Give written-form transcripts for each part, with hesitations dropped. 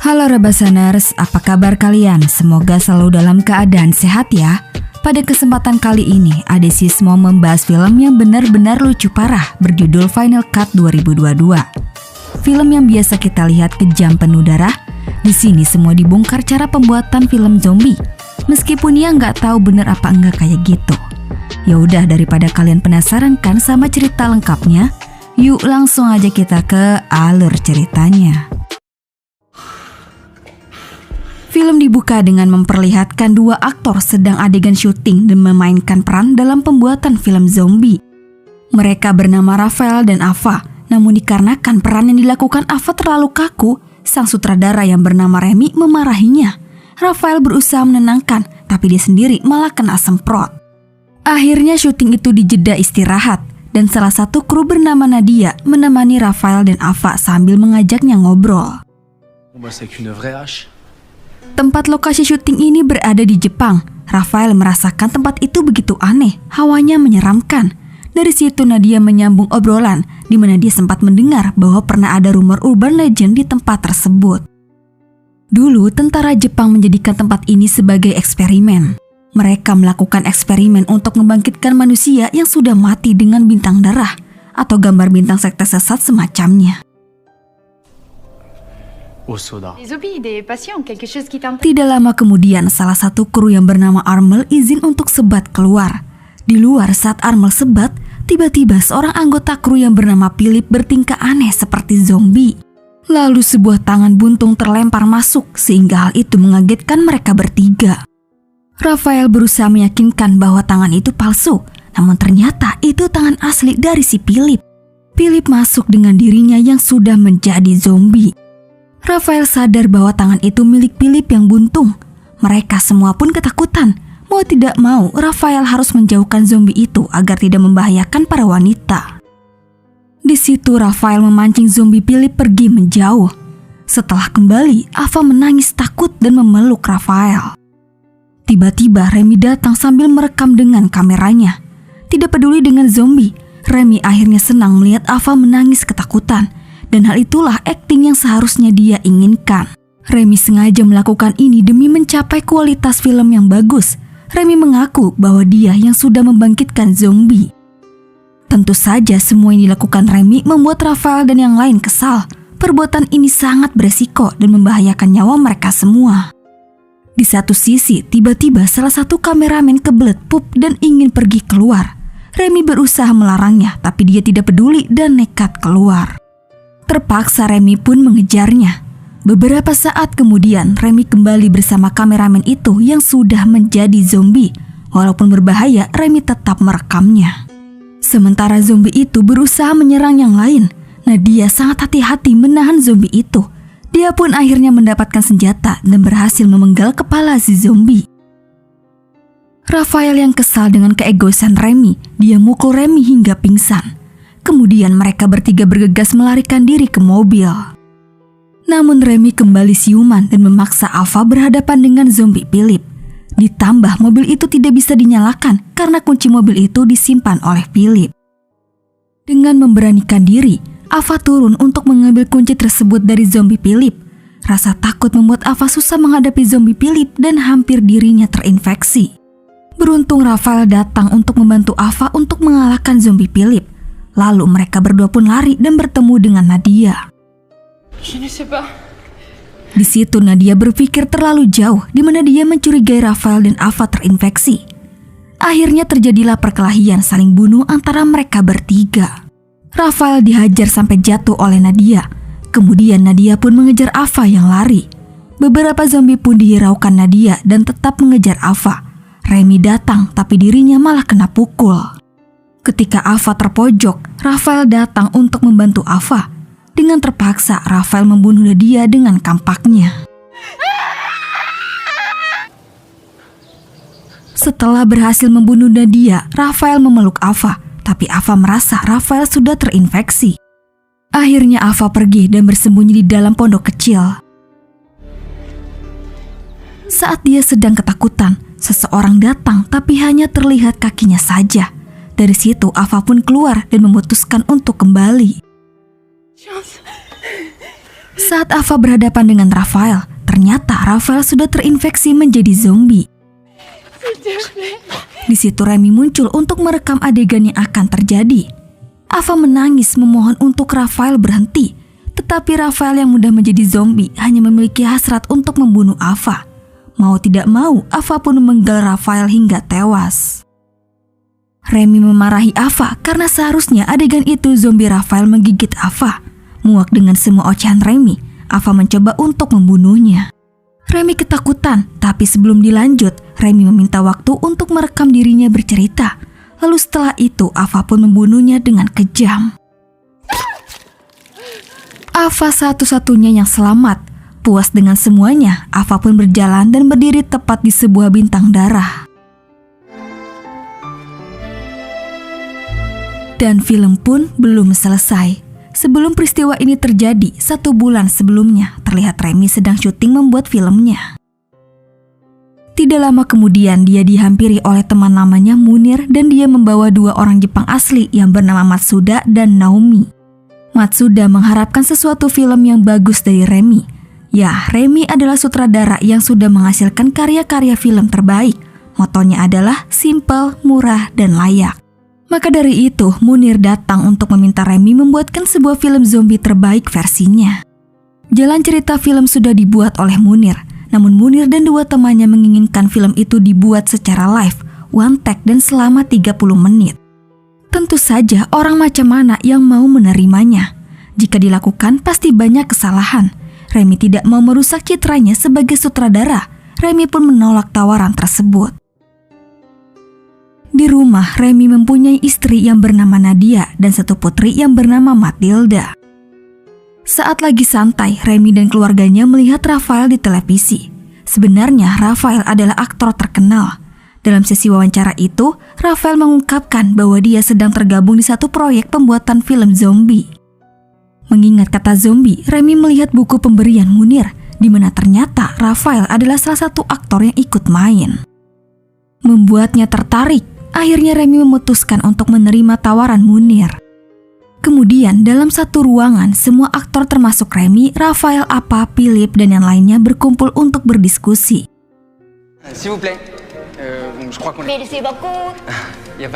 Halo Rebasaners, apa kabar kalian? Semoga selalu dalam keadaan sehat ya. Pada kesempatan kali ini, Adesis mau membahas film yang benar-benar lucu parah berjudul Final Cut 2022. Film yang biasa kita lihat kejam penuh darah, di sini semua dibongkar cara pembuatan film zombie. Meskipun ia nggak tahu bener apa enggak kayak gitu. Ya udah, daripada kalian penasaran kan sama cerita lengkapnya, yuk langsung aja kita ke alur ceritanya. Film dibuka dengan memperlihatkan dua aktor sedang adegan syuting dan memainkan peran dalam pembuatan film zombie. Mereka bernama Rafael dan Ava, namun dikarenakan peran yang dilakukan Ava terlalu kaku, sang sutradara yang bernama Remy memarahinya. Rafael berusaha menenangkan, tapi dia sendiri malah kena semprot. Akhirnya syuting itu dijeda istirahat, dan salah satu kru bernama Nadia menemani Rafael dan Ava sambil mengajaknya ngobrol. Tempat lokasi syuting ini berada di Jepang. Rafael merasakan tempat itu begitu aneh, hawanya menyeramkan. Dari situ Nadia menyambung obrolan, di mana dia sempat mendengar bahwa pernah ada rumor urban legend di tempat tersebut. Dulu tentara Jepang menjadikan tempat ini sebagai eksperimen. Mereka melakukan eksperimen untuk membangkitkan manusia yang sudah mati dengan bintang darah atau gambar bintang sekte sesat semacamnya. Tidak lama kemudian, salah satu kru yang bernama Armel izin untuk sebat keluar. Di luar saat Armel sebat, tiba-tiba seorang anggota kru yang bernama Philip bertingkah aneh seperti zombie. Lalu sebuah tangan buntung terlempar masuk sehingga hal itu mengagetkan mereka bertiga. Rafael berusaha meyakinkan bahwa tangan itu palsu, namun ternyata itu tangan asli dari si Philip. Philip masuk dengan dirinya yang sudah menjadi zombie. Rafael sadar bahwa tangan itu milik Philip yang buntung. Mereka semua pun ketakutan. Mau tidak mau, Rafael harus menjauhkan zombie itu agar tidak membahayakan para wanita. Di situ Rafael memancing zombie Philip pergi menjauh. Setelah kembali, Ava menangis takut dan memeluk Rafael. Tiba-tiba Remy datang sambil merekam dengan kameranya. Tidak peduli dengan zombie, Remy akhirnya senang melihat Ava menangis ketakutan. Dan hal itulah akting yang seharusnya dia inginkan. Remy sengaja melakukan ini demi mencapai kualitas film yang bagus. Remy mengaku bahwa dia yang sudah membangkitkan zombie. Tentu saja semua yang dilakukan Remy membuat Rafael dan yang lain kesal. Perbuatan ini sangat beresiko dan membahayakan nyawa mereka semua. Di satu sisi, tiba-tiba salah satu kameramen kebelet pup dan ingin pergi keluar. Remy berusaha melarangnya, tapi dia tidak peduli dan nekat keluar. Terpaksa Remy pun mengejarnya. Beberapa saat kemudian Remy kembali bersama kameramen itu yang sudah menjadi zombie. Walaupun berbahaya, Remy tetap merekamnya. Sementara zombie itu berusaha menyerang yang lain. Nadia sangat hati-hati menahan zombie itu. Dia pun akhirnya mendapatkan senjata dan berhasil memenggal kepala si zombie. Rafael yang kesal dengan keegoisan Remy, dia mukul Remy hingga pingsan. Kemudian mereka bertiga bergegas melarikan diri ke mobil. Namun Remy kembali siuman dan memaksa Ava berhadapan dengan zombie Philip. Ditambah mobil itu tidak bisa dinyalakan karena kunci mobil itu disimpan oleh Philip. Dengan memberanikan diri, Ava turun untuk mengambil kunci tersebut dari zombie Philip. Rasa takut membuat Ava susah menghadapi zombie Philip dan hampir dirinya terinfeksi. Beruntung Rafael datang untuk membantu Ava untuk mengalahkan zombie Philip. Lalu mereka berdua pun lari dan bertemu dengan Nadia. Di situ Nadia berpikir terlalu jauh, di mana dia mencurigai Rafael dan Ava terinfeksi. Akhirnya terjadilah perkelahian saling bunuh antara mereka bertiga. Rafael dihajar sampai jatuh oleh Nadia. Kemudian Nadia pun mengejar Ava yang lari. Beberapa zombie pun dihiraukan Nadia dan tetap mengejar Ava. Remy datang tapi dirinya malah kena pukul. Ketika Ava terpojok, Rafael datang untuk membantu Ava. Dengan terpaksa, Rafael membunuh Nadia dengan kampaknya. Setelah berhasil membunuh Nadia, Rafael memeluk Ava. Tapi Ava merasa Rafael sudah terinfeksi. Akhirnya Ava pergi dan bersembunyi di dalam pondok kecil. Saat dia sedang ketakutan, seseorang datang tapi hanya terlihat kakinya saja. Dari situ Ava pun keluar dan memutuskan untuk kembali. Saat Ava berhadapan dengan Raphael, ternyata Raphael sudah terinfeksi menjadi zombie. Di situ Remy muncul untuk merekam adegan yang akan terjadi. Ava menangis memohon untuk Raphael berhenti, tetapi Raphael yang mudah menjadi zombie hanya memiliki hasrat untuk membunuh Ava. Mau tidak mau, Ava pun memenggal Raphael hingga tewas. Remy memarahi Ava karena seharusnya adegan itu zombie Raphael menggigit Ava. Muak dengan semua ocehan Remy, Ava mencoba untuk membunuhnya. Remy ketakutan, tapi sebelum dilanjut, Remy meminta waktu untuk merekam dirinya bercerita. Lalu setelah itu, Ava pun membunuhnya dengan kejam. Ava satu-satunya yang selamat. Puas dengan semuanya, Ava pun berjalan dan berdiri tepat di sebuah bintang darah. Dan film pun belum selesai. Sebelum peristiwa ini terjadi, 1 bulan sebelumnya, terlihat Remy sedang syuting membuat filmnya. Tidak lama kemudian, dia dihampiri oleh teman namanya Munir dan dia membawa 2 orang Jepang asli yang bernama Matsuda dan Naomi. Matsuda mengharapkan sesuatu film yang bagus dari Remy. Ya, Remy adalah sutradara yang sudah menghasilkan karya-karya film terbaik. Motonya adalah simple, murah, dan layak. Maka dari itu, Munir datang untuk meminta Remy membuatkan sebuah film zombie terbaik versinya. Jalan cerita film sudah dibuat oleh Munir, namun Munir dan 2 temannya menginginkan film itu dibuat secara live, one take dan selama 30 menit. Tentu saja orang macam mana yang mau menerimanya. Jika dilakukan pasti banyak kesalahan. Remy tidak mau merusak citranya sebagai sutradara. Remy pun menolak tawaran tersebut. Di rumah, Remy mempunyai istri yang bernama Nadia dan 1 putri yang bernama Matilda. Saat lagi santai, Remy dan keluarganya melihat Raphael di televisi. Sebenarnya, Raphael adalah aktor terkenal. Dalam sesi wawancara itu, Raphael mengungkapkan bahwa dia sedang tergabung di 1 proyek pembuatan film zombie. Mengingat kata zombie, Remy melihat buku pemberian Munir, di mana ternyata Raphael adalah salah satu aktor yang ikut main. Membuatnya tertarik. Akhirnya Remy memutuskan untuk menerima tawaran Munir. Kemudian dalam 1 ruangan, semua aktor termasuk Remy, Raphael, Appa, Philip, dan yang lainnya berkumpul untuk berdiskusi.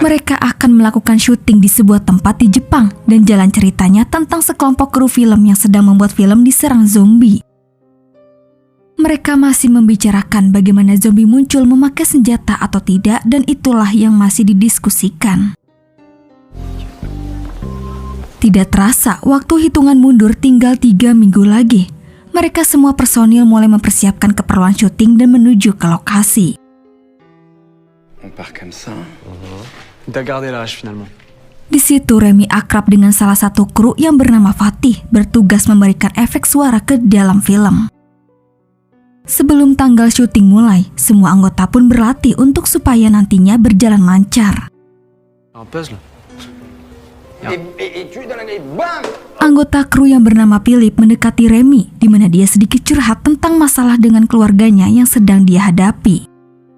Mereka akan melakukan syuting di sebuah tempat di Jepang dan jalan ceritanya tentang sekelompok kru film yang sedang membuat film diserang zombie. Mereka masih membicarakan bagaimana zombie muncul memakai senjata atau tidak dan itulah yang masih didiskusikan. Tidak terasa, waktu hitungan mundur tinggal 3 minggu lagi. Mereka semua personil mulai mempersiapkan keperluan syuting dan menuju ke lokasi. Di situ Remy akrab dengan salah satu kru yang bernama Fatih, bertugas memberikan efek suara ke dalam film. Sebelum tanggal syuting mulai, semua anggota pun berlatih untuk supaya nantinya berjalan lancar. Anggota kru yang bernama Philip mendekati Remy, di mana dia sedikit curhat tentang masalah dengan keluarganya yang sedang dia hadapi.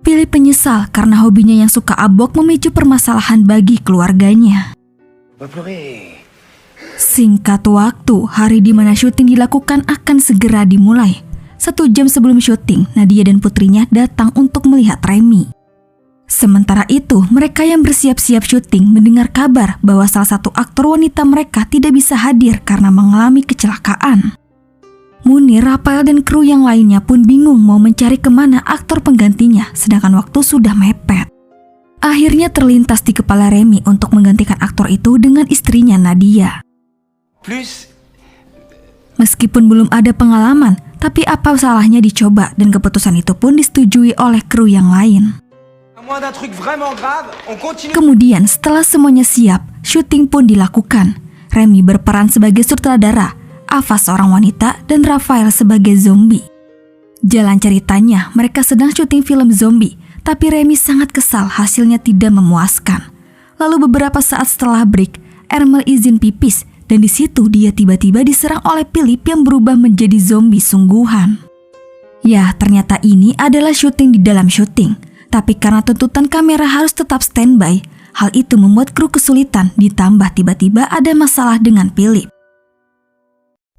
Philip menyesal karena hobinya yang suka abok memicu permasalahan bagi keluarganya. Singkat waktu, hari di mana syuting dilakukan akan segera dimulai. 1 jam sebelum syuting, Nadia dan putrinya datang untuk melihat Remy. Sementara itu, mereka yang bersiap-siap syuting mendengar kabar bahwa salah satu aktor wanita mereka tidak bisa hadir karena mengalami kecelakaan. Munir, Raphael, dan kru yang lainnya pun bingung mau mencari kemana aktor penggantinya, sedangkan waktu sudah mepet. Akhirnya terlintas di kepala Remy untuk menggantikan aktor itu dengan istrinya Nadia. Meskipun belum ada pengalaman, tapi apa salahnya dicoba dan keputusan itu pun disetujui oleh kru yang lain. Kemudian setelah semuanya siap, syuting pun dilakukan. Remy berperan sebagai sutradara, Ava seorang wanita, dan Raphael sebagai zombie. Jalan ceritanya, mereka sedang syuting film zombie, tapi Remy sangat kesal hasilnya tidak memuaskan. Lalu beberapa saat setelah break, Armel izin pipis, dan di situ dia tiba-tiba diserang oleh Philip yang berubah menjadi zombie sungguhan. Ya, ternyata ini adalah syuting di dalam syuting. Tapi karena tuntutan kamera harus tetap standby, hal itu membuat kru kesulitan, ditambah tiba-tiba ada masalah dengan Philip.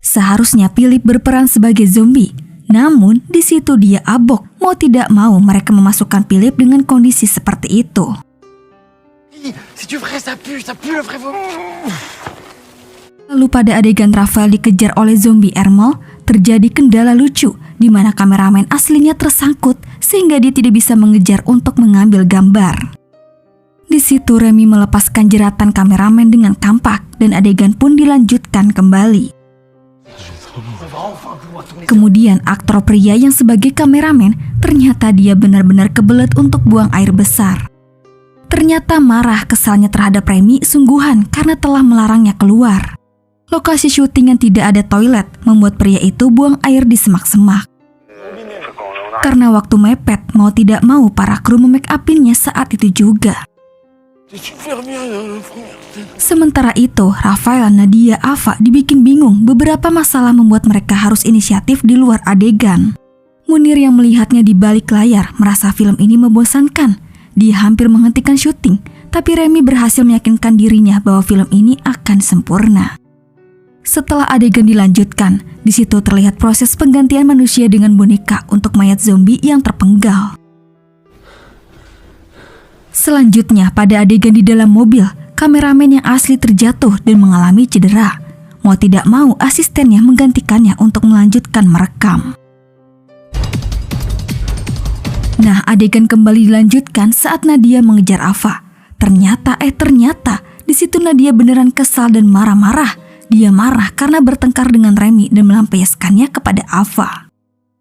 Seharusnya Philip berperan sebagai zombie. Namun di situ dia abok. Mau tidak mau mereka memasukkan Philip dengan kondisi seperti itu. C'est du vrai, ça pue le vrai vomi. Lalu pada adegan Rafael dikejar oleh zombie Ermel, terjadi kendala lucu di mana kameramen aslinya tersangkut sehingga dia tidak bisa mengejar untuk mengambil gambar. Di situ Remy melepaskan jeratan kameramen dengan tampak dan adegan pun dilanjutkan kembali. Kemudian aktor pria yang sebagai kameramen ternyata dia benar-benar kebelet untuk buang air besar. Ternyata marah kesalnya terhadap Remy sungguhan karena telah melarangnya keluar. Lokasi syuting yang tidak ada toilet membuat pria itu buang air di semak-semak. Karena waktu mepet, mau tidak mau para kru memake upinnya saat itu juga. Sementara itu, Rafael, Nadia, Ava dibikin bingung. Beberapa masalah membuat mereka harus inisiatif di luar adegan. Munir yang melihatnya di balik layar merasa film ini membosankan. Dia hampir menghentikan syuting, tapi Remy berhasil meyakinkan dirinya bahwa film ini akan sempurna. Setelah adegan dilanjutkan, di situ terlihat proses penggantian manusia dengan boneka untuk mayat zombie yang terpenggal. Selanjutnya, pada adegan di dalam mobil, kameramen yang asli terjatuh dan mengalami cedera. Mau tidak mau, asistennya menggantikannya untuk melanjutkan merekam. Nah, adegan kembali dilanjutkan saat Nadia mengejar Ava. Ternyata, di situ Nadia beneran kesal dan marah-marah. Dia marah karena bertengkar dengan Remy dan melampiaskannya kepada Ava.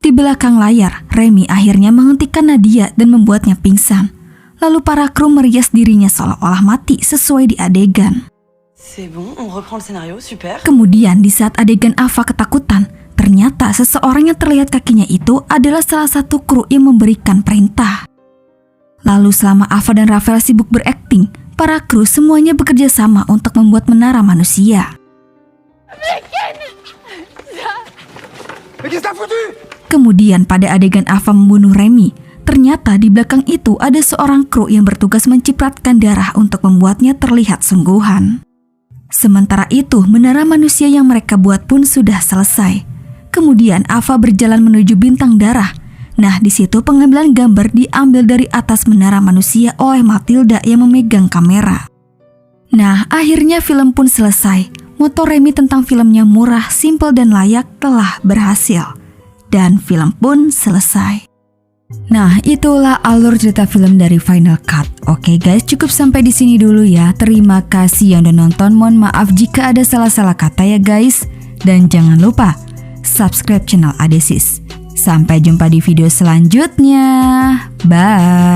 Di belakang layar, Remy akhirnya menghentikan Nadia dan membuatnya pingsan. Lalu para kru merias dirinya seolah-olah mati sesuai di adegan. Kemudian di saat adegan Ava ketakutan, ternyata seseorang yang terlihat kakinya itu adalah salah satu kru yang memberikan perintah. Lalu selama Ava dan Rafael sibuk berakting, para kru semuanya bekerja sama untuk membuat menara manusia. Kemudian pada adegan Ava membunuh Remy, ternyata di belakang itu ada seorang kru yang bertugas mencipratkan darah untuk membuatnya terlihat sungguhan. Sementara itu, menara manusia yang mereka buat pun sudah selesai. Kemudian Ava berjalan menuju bintang darah. Nah, di situ pengambilan gambar diambil dari atas menara manusia oleh Matilda yang memegang kamera. Nah, akhirnya film pun selesai. Moto Remy tentang filmnya murah, simpel dan layak telah berhasil. Dan film pun selesai. Nah, itulah alur cerita film dari Final Cut. Oke guys, cukup sampai di sini dulu ya. Terima kasih yang udah nonton. Mohon maaf jika ada salah-salah kata ya guys. Dan jangan lupa subscribe channel Adesis. Sampai jumpa di video selanjutnya. Bye.